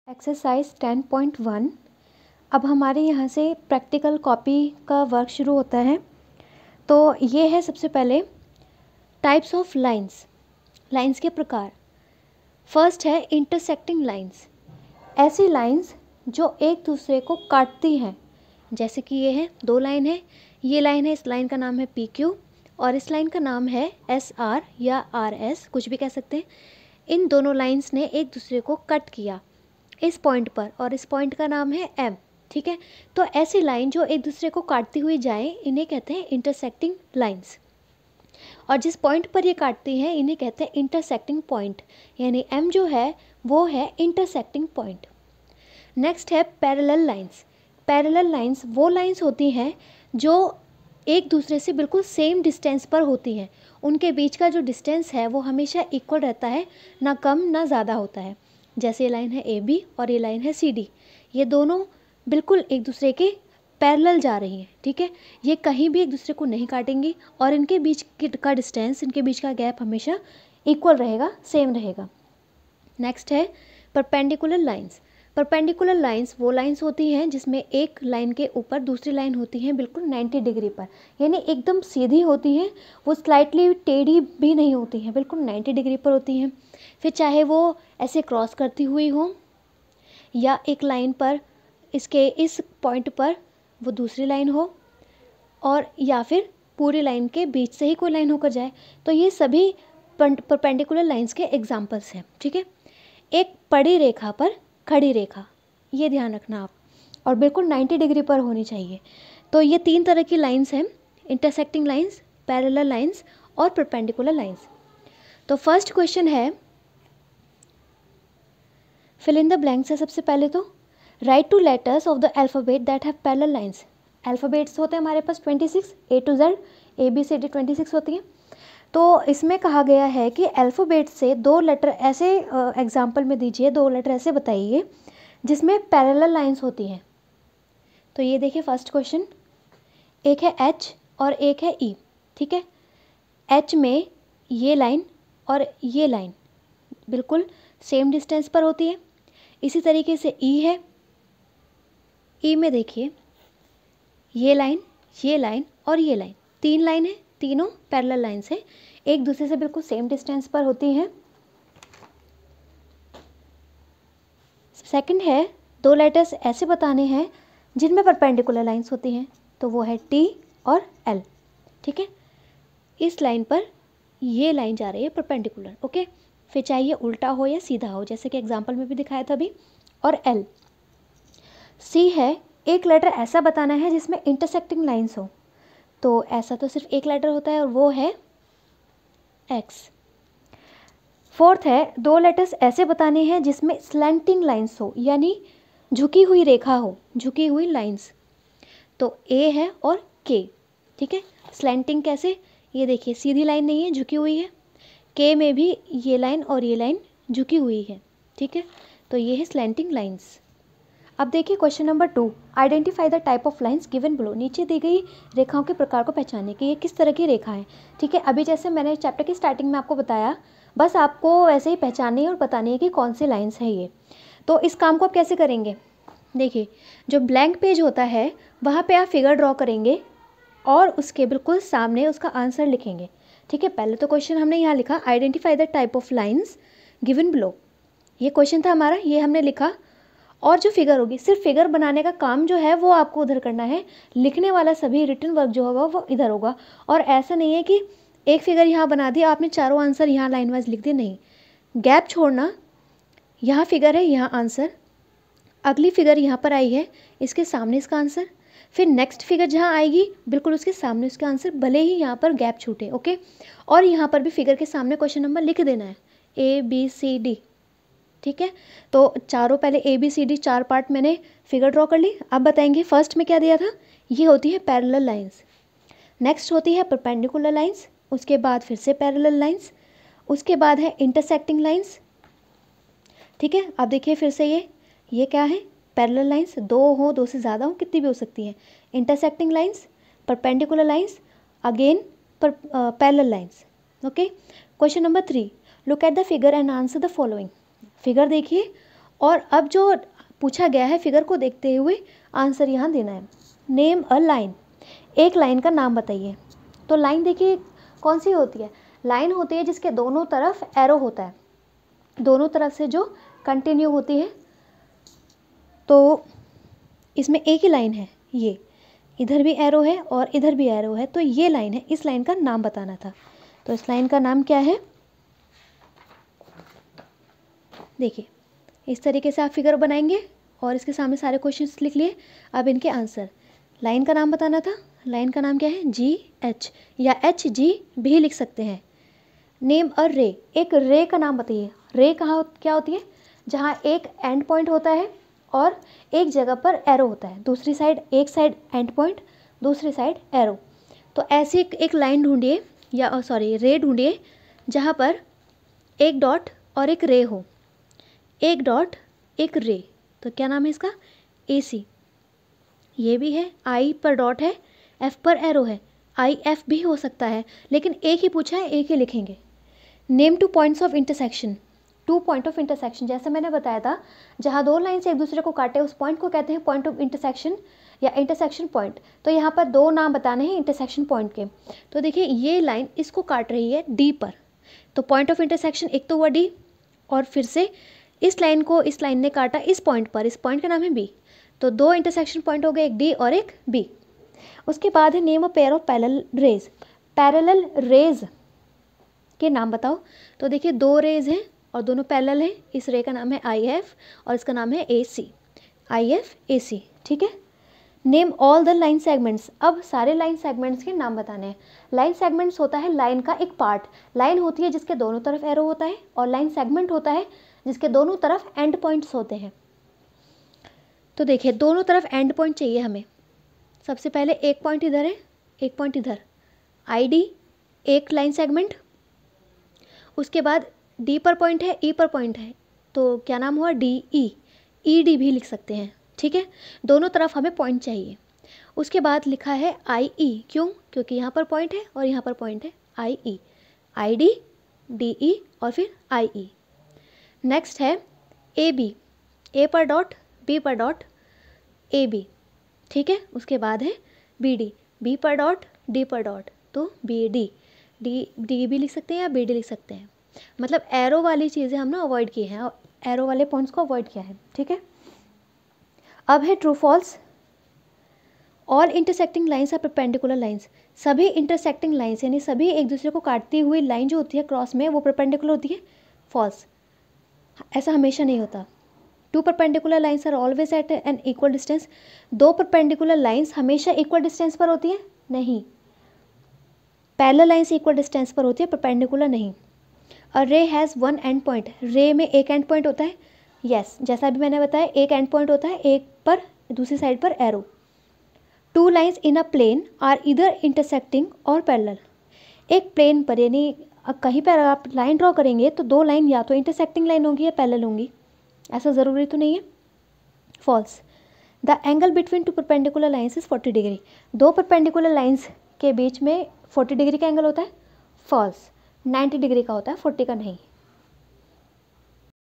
Exercise 10.1। अब हमारे यहाँ से प्रैक्टिकल कॉपी का वर्क शुरू होता है। तो ये है सबसे पहले टाइप्स ऑफ लाइंस, लाइंस के प्रकार। फर्स्ट है इंटरसेक्टिंग लाइंस, ऐसी लाइंस जो एक दूसरे को काटती हैं। जैसे कि ये है, दो लाइन है, ये लाइन है, इस लाइन का नाम है पी क्यू और इस लाइन का नाम है एस आर या आर एस, कुछ भी कह सकते हैं। इन दोनों लाइंस ने एक दूसरे को कट किया इस पॉइंट पर और इस पॉइंट का नाम है एम। ठीक है, तो ऐसी लाइन जो एक दूसरे को काटती हुई जाए इन्हें कहते हैं इंटरसेक्टिंग लाइंस। और जिस पॉइंट पर ये काटती हैं इन्हें कहते हैं इंटरसेक्टिंग पॉइंट, यानी एम जो है वो है इंटरसेक्टिंग पॉइंट। नेक्स्ट है पैरेलल लाइंस। पैरेलल लाइंस वो लाइंस होती हैं जो एक दूसरे से बिल्कुल सेम डिस्टेंस पर होती हैं। उनके बीच का जो डिस्टेंस है वो हमेशा इक्वल रहता है, ना कम ना ज़्यादा होता है। जैसे ये लाइन है ए बी और ये लाइन है सी डी, ये दोनों बिल्कुल एक दूसरे के पैरेलल जा रही हैं। ठीक है, ये कहीं भी एक दूसरे को नहीं काटेंगी और इनके बीच का डिस्टेंस, इनके बीच का गैप हमेशा इक्वल रहेगा, सेम रहेगा। नेक्स्ट है परपेंडिकुलर लाइंस। परपेंडिकुलर लाइंस वो लाइंस होती हैं जिसमें एक लाइन के ऊपर दूसरी लाइन होती है बिल्कुल 90 डिग्री पर, यानी एकदम सीधी होती हैं, वो स्लाइटली टेढ़ी भी नहीं होती हैं, बिल्कुल 90 डिग्री पर होती हैं। फिर चाहे वो ऐसे क्रॉस करती हुई हो या एक लाइन पर इसके इस पॉइंट पर वो दूसरी लाइन हो, और या फिर पूरी लाइन के बीच से ही कोई लाइन होकर जाए। तो ये सभी परपेंडिकुलर लाइंस के एग्जाम्पल्स हैं। ठीक है, एक पड़ी रेखा पर खड़ी रेखा, ये ध्यान रखना आप, और बिल्कुल 90 डिग्री पर होनी चाहिए। तो ये तीन तरह की लाइंस हैं, इंटरसेक्टिंग लाइंस, पैरेलल लाइंस और परपेंडिकुलर लाइंस। तो फर्स्ट क्वेश्चन है, फिल इन द ब्लैंक्स है। सबसे पहले तो write two letters of the alphabet that have parallel lines. Alphabets होते हैं हमारे पास 26, A to Z, A B C D 26 होती हैं। तो इसमें कहा गया है कि अल्फ़ाबेट से दो लेटर ऐसे एग्जाम्पल में दीजिए, दो लेटर ऐसे बताइए जिसमें पैरेलल लाइंस होती हैं। तो ये देखिए फर्स्ट क्वेश्चन, एक है एच और एक है ई। ठीक है, एच में ये लाइन और ये लाइन बिल्कुल सेम डिस्टेंस पर होती है। इसी तरीके से ई है, ई में देखिए ये लाइन और ये लाइन, तीन लाइन है, तीनों पैरेलल लाइंस हैं, एक दूसरे से बिल्कुल सेम डिस्टेंस पर होती हैं। सेकंड है, दो लेटर्स ऐसे बताने हैं जिनमें परपेंडिकुलर लाइंस होती हैं, तो वो है टी और एल। ठीक है, इस लाइन पर ये लाइन जा रही है परपेंडिकुलर। ओके, फिर चाहे ये उल्टा हो या सीधा हो, जैसे कि एग्जांपल में भी दिखाया था अभी, और एल। सी है, एक लेटर ऐसा बताना है जिसमें इंटरसेक्टिंग लाइंस हो, तो ऐसा तो सिर्फ एक लेटर होता है और वो है एक्स। फोर्थ है, दो लेटर्स ऐसे बताने हैं जिसमें स्लैंटिंग लाइंस हो, यानी झुकी हुई रेखा हो, झुकी हुई लाइंस, तो ए है और के। ठीक है, स्लैंटिंग कैसे, ये देखिए सीधी लाइन नहीं है, झुकी हुई है। के में भी ये लाइन और ये लाइन झुकी हुई है। ठीक है, तो ये है स्लैंटिंग लाइंस। अब देखिए question number 2, identify the type of lines given below. नीचे दी गई रेखाओं के प्रकार को पहचानने की, ये किस तरह की रेखा है। ठीक है, अभी जैसे मैंने चैप्टर की स्टार्टिंग में आपको बताया, बस आपको वैसे ही पहचाननी है और बतानी है कि कौन सी लाइंस है ये। तो इस काम को आप कैसे करेंगे, देखिए जो ब्लैंक पेज होता है वहाँ पे आप फिगर ड्रॉ करेंगे और उसके बिल्कुल सामने उसका आंसर लिखेंगे। ठीक है, पहले तो क्वेश्चन हमने यहाँ लिखा identify the type of lines given below, ये क्वेश्चन था हमारा, ये हमने लिखा। और जो फिगर होगी, सिर्फ फिगर बनाने का काम जो है वो आपको उधर करना है, लिखने वाला सभी रिटन वर्क जो होगा वो इधर होगा। और ऐसा नहीं है कि एक फिगर यहाँ बना दिया आपने, चारों आंसर यहाँ लाइन वाइज लिख दिए, नहीं, गैप छोड़ना। यहाँ फिगर है, यहाँ आंसर, अगली फिगर यहाँ पर आई है, इसके सामने इसका आंसर, फिर नेक्स्ट फिगर जहाँ आएगी बिल्कुल उसके सामने उसका आंसर, भले ही यहाँ पर गैप छूटे। ओके, और यहाँ पर भी फिगर के सामने क्वेश्चन नंबर लिख देना है, ए बी सी डी। ठीक है, तो चारों पहले A B C D 4 part मैंने फिगर ड्रॉ कर ली। अब बताएंगे फर्स्ट में क्या दिया था, ये होती है पैरेलल लाइंस, नेक्स्ट होती है परपेंडिकुलर लाइंस, उसके बाद फिर से पैरेलल लाइंस, उसके बाद है इंटरसेक्टिंग लाइंस। ठीक है, अब देखिए फिर से ये क्या है, पैरेलल लाइंस, दो हो, दो से ज़्यादा हो, कितनी भी हो सकती हैं, intersecting lines, perpendicular lines, again parallel lines. Okay, question number 3, look at the figure and answer the following. Figure देखिए और अब जो पूछा गया है फिगर को देखते हुए आंसर यहाँ देना है। नेम अ लाइन, एक लाइन का नाम बताइए। तो लाइन देखिए कौन सी होती है, लाइन होती है जिसके दोनों तरफ एरो होता है, दोनों तरफ से जो कंटिन्यू होती है। तो इसमें एक ही लाइन है, ये इधर भी एरो है और इधर भी एरो है, तो ये लाइन है, इस लाइन का नाम बताना था। तो इस लाइन का नाम क्या है, देखिए इस तरीके से आप फिगर बनाएंगे और इसके सामने सारे क्वेश्चंस लिख लिए। अब इनके आंसर, लाइन का नाम बताना था, लाइन का नाम क्या है, GH या HG भी लिख सकते हैं। नेम अ रे, एक रे का नाम बताइए। रे कहाँ क्या होती है, जहाँ एक एंड पॉइंट होता है और एक जगह पर एरो होता है, दूसरी साइड, एक साइड एंड पॉइंट, दूसरी साइड एरो। तो ऐसी एक लाइन ढूंढिए या सॉरी रे ढूंढिए जहाँ पर एक डॉट और एक रे हो, एक डॉट एक रे, तो क्या नाम है इसका, AC। ये भी है, I पर डॉट है, F पर एरो है, IF भी हो सकता है, लेकिन एक ही पूछा है, एक ही लिखेंगे। Name 2 points of intersection, 2 point of intersection, जैसे मैंने बताया था जहाँ दो लाइन से एक दूसरे को काटे उस पॉइंट को कहते हैं पॉइंट ऑफ इंटरसेक्शन या इंटरसेक्शन पॉइंट। तो यहाँ पर दो नाम बताने हैं इंटरसेक्शन पॉइंट के। तो देखिए ये लाइन इसको काट रही है D पर, तो पॉइंट ऑफ इंटरसेक्शन एक तो हुआ D, और फिर से इस लाइन को इस लाइन ने काटा इस पॉइंट पर, इस पॉइंट का नाम है B। तो दो इंटरसेक्शन पॉइंट हो गए, एक D और एक B। उसके बाद है name a pair of parallel raise, parallel raise के नाम बताओ। तो देखिए दो रेज हैं और दोनों पैरेलल हैं, इस रे का नाम है IF और इसका नाम है AC, IF AC, ठीक है। Name all the line segments, अब सारे लाइन सेगमेंट्स के नाम बताने हैं। लाइन सेगमेंट्स होता है लाइन का एक पार्ट, लाइन होती है जिसके दोनों तरफ एरो होता है, और लाइन सेगमेंट होता है जिसके दोनों तरफ एंड पॉइंट्स होते हैं। तो देखिए दोनों तरफ एंड पॉइंट चाहिए हमें। सबसे पहले एक पॉइंट इधर है, एक पॉइंट इधर, ID एक लाइन सेगमेंट, उसके बाद D पर पॉइंट है, E पर पॉइंट है, तो क्या नाम हुआ, DE, ED भी लिख सकते हैं, ठीक है। दोनों तरफ हमें पॉइंट चाहिए। उसके बाद लिखा है IE, क्यों, क्योंकि यहाँ पर पॉइंट है और यहाँ पर पॉइंट है, IE, ID DE और फिर IE। नेक्स्ट है AB, A पर डॉट, B पर डॉट, AB, ठीक है। उसके बाद है BD, B पर डॉट, D पर डॉट, तो BD, D भी लिख सकते हैं या BD लिख सकते हैं। मतलब एरो वाली चीज़ें हमने अवॉइड की हैं, एरो वाले पॉइंट्स को अवॉइड किया है, ठीक है। अब है true false, all intersecting lines are perpendicular lines, सभी इंटरसेक्टिंग लाइन्स यानी सभी एक दूसरे को काटती हुई लाइन जो होती है क्रॉस में वो परपेंडिकुलर होती है, फॉल्स, ऐसा हमेशा नहीं होता। 2 perpendicular lines are always at an equal distance, 2 perpendicular lines हमेशा इक्वल डिस्टेंस पर होती है, नहीं, पैरेलल लाइन्स इक्वल डिस्टेंस पर होती है, परपेंडिकुलर नहीं। अ रे हैज़ 1 एंड पॉइंट, रे में एक एंड पॉइंट होता है, यस, जैसा भी मैंने बताया एक एंड पॉइंट होता है, एक पर दूसरी साइड पर arrow. 2 lines in a plane are इधर इंटरसेक्टिंग और पैरेलल, एक प्लेन पर यानी कहीं पर आप लाइन ड्रॉ करेंगे तो दो लाइन या तो इंटरसेक्टिंग लाइन होंगी या पैरेलल होंगी, ऐसा ज़रूरी तो नहीं है, false. The angle between 2 perpendicular lines is 40 degree, दो परपेंडिकुलर लाइन्स के बीच में 40 डिग्री का एंगल होता है, फॉल्स, 90 डिग्री का होता है, 40 का नहीं,